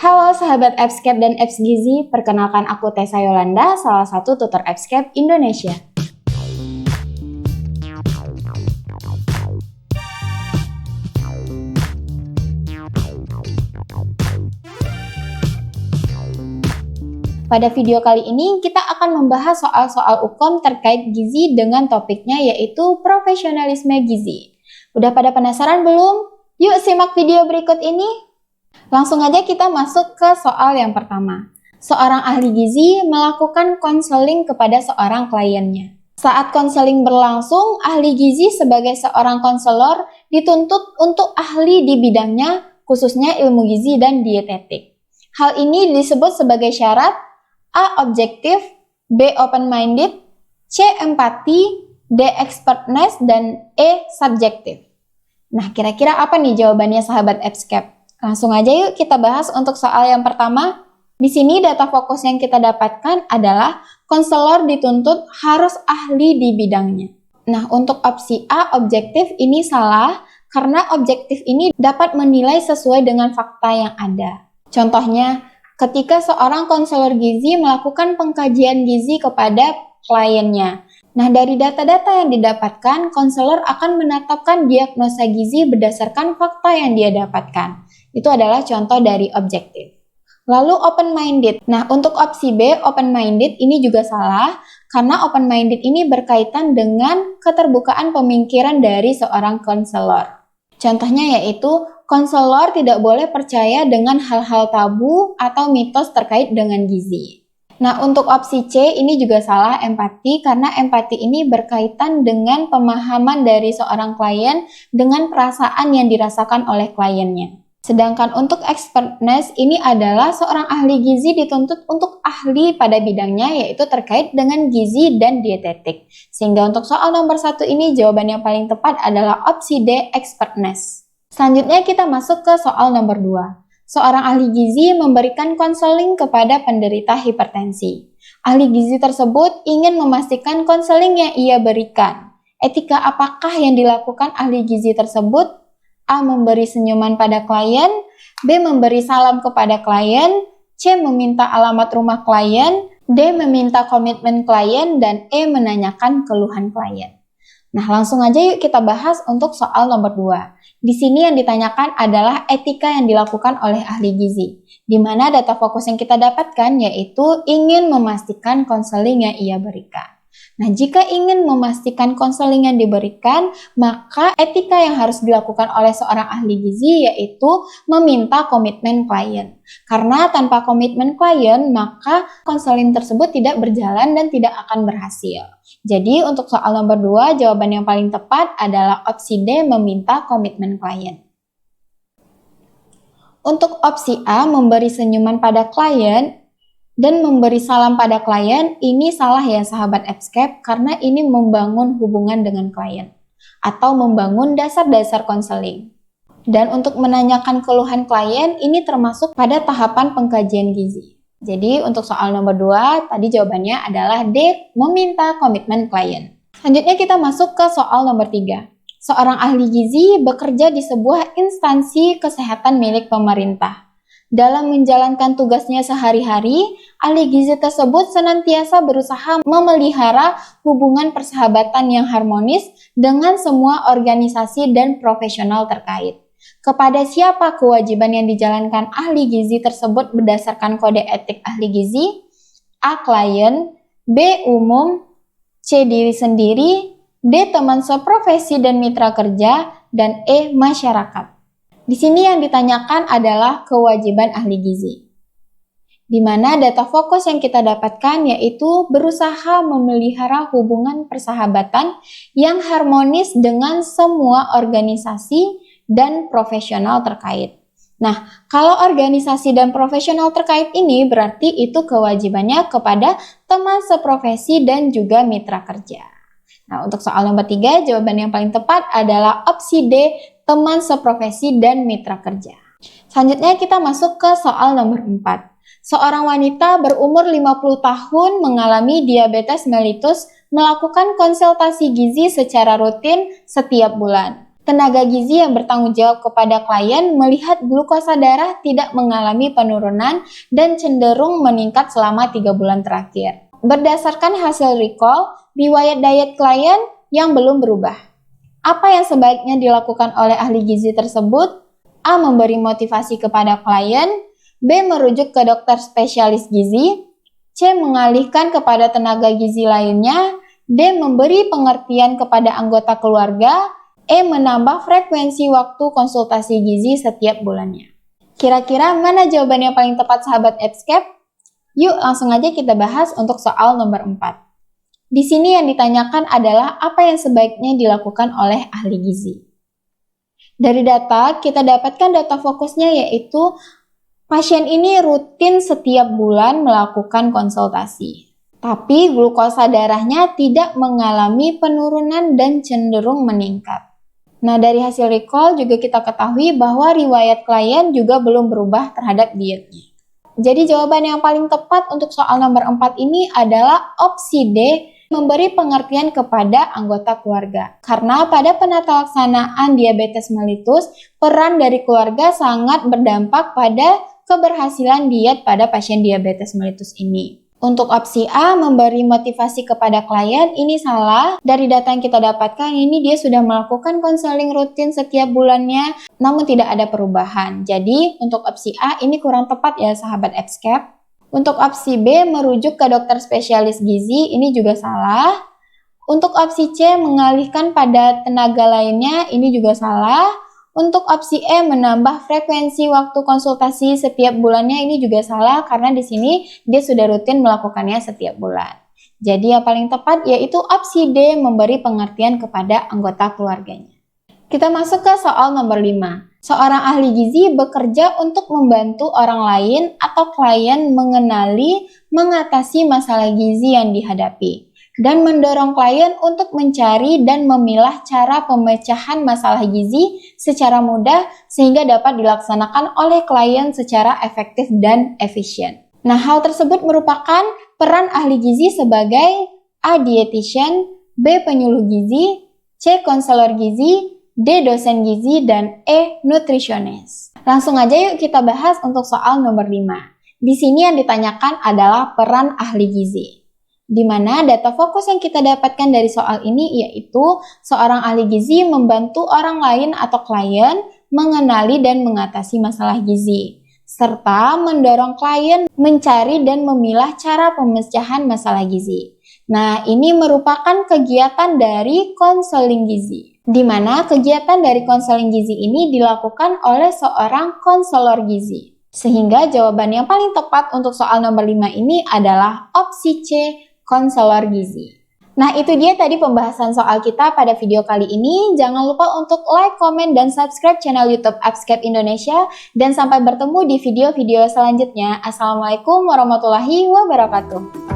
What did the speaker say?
Halo sahabat Appscape dan Apps Gizi, perkenalkan aku Tessa Yolanda, salah satu tutor Appscape Indonesia. Pada video kali ini kita akan membahas soal-soal UKOM terkait gizi dengan topiknya yaitu profesionalisme gizi. Udah pada penasaran belum? Yuk simak video berikut ini. Langsung aja kita masuk ke soal yang pertama. Seorang ahli gizi melakukan konseling kepada seorang kliennya. Saat konseling berlangsung, ahli gizi sebagai seorang konselor dituntut untuk ahli di bidangnya, khususnya ilmu gizi dan dietetik. Hal ini disebut sebagai syarat A. Objektif, B. Open-minded, C. Empati, D. Expertness, dan E. Subjektif. Nah, kira-kira apa nih jawabannya sahabat Appscape? Langsung aja yuk kita bahas untuk soal yang pertama. Di sini data fokus yang kita dapatkan adalah konselor dituntut harus ahli di bidangnya. Nah, untuk opsi A, objektif, ini salah karena objektif ini dapat menilai sesuai dengan fakta yang ada. Contohnya, ketika seorang konselor gizi melakukan pengkajian gizi kepada kliennya. Nah, dari data-data yang didapatkan, konselor akan menetapkan diagnosa gizi berdasarkan fakta yang dia dapatkan. Itu adalah contoh dari objektif. Lalu open-minded. Nah, untuk opsi B, open-minded, ini juga salah karena open-minded ini berkaitan dengan keterbukaan pemikiran dari seorang konselor. Contohnya yaitu, konselor tidak boleh percaya dengan hal-hal tabu atau mitos terkait dengan gizi. Nah, untuk opsi C ini juga salah, empati, karena empati ini berkaitan dengan pemahaman dari seorang klien dengan perasaan yang dirasakan oleh kliennya. Sedangkan untuk expertness ini adalah seorang ahli gizi dituntut untuk ahli pada bidangnya yaitu terkait dengan gizi dan dietetik. Sehingga untuk soal nomor 1 ini jawaban yang paling tepat adalah opsi D, expertness. Selanjutnya kita masuk ke soal nomor 2. Seorang ahli gizi memberikan konseling kepada penderita hipertensi. Ahli gizi tersebut ingin memastikan konseling yang ia berikan. Etika apakah yang dilakukan ahli gizi tersebut? A. Memberi senyuman pada klien, B. Memberi salam kepada klien, C. Meminta alamat rumah klien, D. Meminta komitmen klien, dan E. Menanyakan keluhan klien. Nah, langsung aja yuk kita bahas untuk soal nomor 2. Di sini yang ditanyakan adalah etika yang dilakukan oleh ahli gizi, di mana data fokus yang kita dapatkan yaitu ingin memastikan konseling yang ia berikan. Nah, jika ingin memastikan konseling yang diberikan, maka etika yang harus dilakukan oleh seorang ahli gizi yaitu meminta komitmen klien. Karena tanpa komitmen klien, maka konseling tersebut tidak berjalan dan tidak akan berhasil. Jadi, untuk soal nomor 2, jawaban yang paling tepat adalah opsi D, meminta komitmen klien. Untuk opsi A, memberi senyuman pada klien, dan memberi salam pada klien, ini salah ya sahabat Appscape karena ini membangun hubungan dengan klien atau membangun dasar-dasar konseling. Dan untuk menanyakan keluhan klien ini termasuk pada tahapan pengkajian gizi. Jadi untuk soal nomor 2 tadi jawabannya adalah D, meminta komitmen klien. Selanjutnya kita masuk ke soal nomor 3. Seorang ahli gizi bekerja di sebuah instansi kesehatan milik pemerintah. Dalam menjalankan tugasnya sehari-hari, ahli gizi tersebut senantiasa berusaha memelihara hubungan persahabatan yang harmonis dengan semua organisasi dan profesional terkait. Kepada siapa kewajiban yang dijalankan ahli gizi tersebut berdasarkan kode etik ahli gizi? A. Klien, B. Umum, C. Diri sendiri, D. Teman seprofesi dan mitra kerja, dan E. Masyarakat. Di sini yang ditanyakan adalah kewajiban ahli gizi, di mana data fokus yang kita dapatkan yaitu berusaha memelihara hubungan persahabatan yang harmonis dengan semua organisasi dan profesional terkait. Nah, kalau organisasi dan profesional terkait ini berarti itu kewajibannya kepada teman seprofesi dan juga mitra kerja. Nah, untuk soal nomor 3, jawaban yang paling tepat adalah opsi D, teman seprofesi dan mitra kerja. Selanjutnya kita masuk ke soal nomor 4. Seorang wanita berumur 50 tahun mengalami diabetes mellitus melakukan konsultasi gizi secara rutin setiap bulan. Tenaga gizi yang bertanggung jawab kepada klien melihat glukosa darah tidak mengalami penurunan dan cenderung meningkat selama 3 bulan terakhir. Berdasarkan hasil recall, riwayat diet klien yang belum berubah. Apa yang sebaiknya dilakukan oleh ahli gizi tersebut? A. Memberi motivasi kepada klien. B. Merujuk ke dokter spesialis gizi. C. Mengalihkan kepada tenaga gizi lainnya. D. Memberi pengertian kepada anggota keluarga. E. Menambah frekuensi waktu konsultasi gizi setiap bulannya. Kira-kira mana jawaban yang paling tepat sahabat EBSCAP? Yuk langsung aja kita bahas untuk soal nomor 4. Di sini yang ditanyakan adalah apa yang sebaiknya dilakukan oleh ahli gizi. Dari data, kita dapatkan data fokusnya yaitu pasien ini rutin setiap bulan melakukan konsultasi. Tapi glukosa darahnya tidak mengalami penurunan dan cenderung meningkat. Nah, dari hasil recall juga kita ketahui bahwa riwayat klien juga belum berubah terhadap dietnya. Jadi jawaban yang paling tepat untuk soal nomor 4 ini adalah opsi D, memberi pengertian kepada anggota keluarga. Karena pada penata laksanaan diabetes mellitus, peran dari keluarga sangat berdampak pada keberhasilan diet pada pasien diabetes mellitus ini. Untuk opsi A, memberi motivasi kepada klien, ini salah. Dari data yang kita dapatkan, ini dia sudah melakukan konseling rutin setiap bulannya, namun tidak ada perubahan. Jadi, untuk opsi A, ini kurang tepat ya sahabat EBSCAP. Untuk opsi B, merujuk ke dokter spesialis gizi, ini juga salah. Untuk opsi C, mengalihkan pada tenaga lainnya, ini juga salah. Untuk opsi E, menambah frekuensi waktu konsultasi setiap bulannya, ini juga salah karena di sini dia sudah rutin melakukannya setiap bulan. Jadi yang paling tepat yaitu opsi D, memberi pengertian kepada anggota keluarganya. Kita masuk ke soal nomor 5. Seorang ahli gizi bekerja untuk membantu orang lain atau klien mengenali, mengatasi masalah gizi yang dihadapi, dan mendorong klien untuk mencari dan memilah cara pemecahan masalah gizi secara mudah sehingga dapat dilaksanakan oleh klien secara efektif dan efisien. Nah, hal tersebut merupakan peran ahli gizi sebagai A. Dietitian, B. Penyuluh gizi, C. Konselor gizi, D. Dosen gizi, dan E. Nutrisionis. Langsung aja yuk kita bahas untuk soal nomor 5. Di sini yang ditanyakan adalah peran ahli gizi. Di mana data fokus yang kita dapatkan dari soal ini yaitu seorang ahli gizi membantu orang lain atau klien mengenali dan mengatasi masalah gizi, serta mendorong klien mencari dan memilah cara pemecahan masalah gizi. Nah, ini merupakan kegiatan dari konseling gizi, di mana kegiatan dari konseling gizi ini dilakukan oleh seorang konselor gizi. Sehingga jawaban yang paling tepat untuk soal nomor 5 ini adalah opsi C, konselor gizi. Nah, itu dia tadi pembahasan soal kita pada video kali ini. Jangan lupa untuk like, komen, dan subscribe channel YouTube EBSCAP Indonesia. Dan sampai bertemu di video-video selanjutnya. Assalamualaikum warahmatullahi wabarakatuh.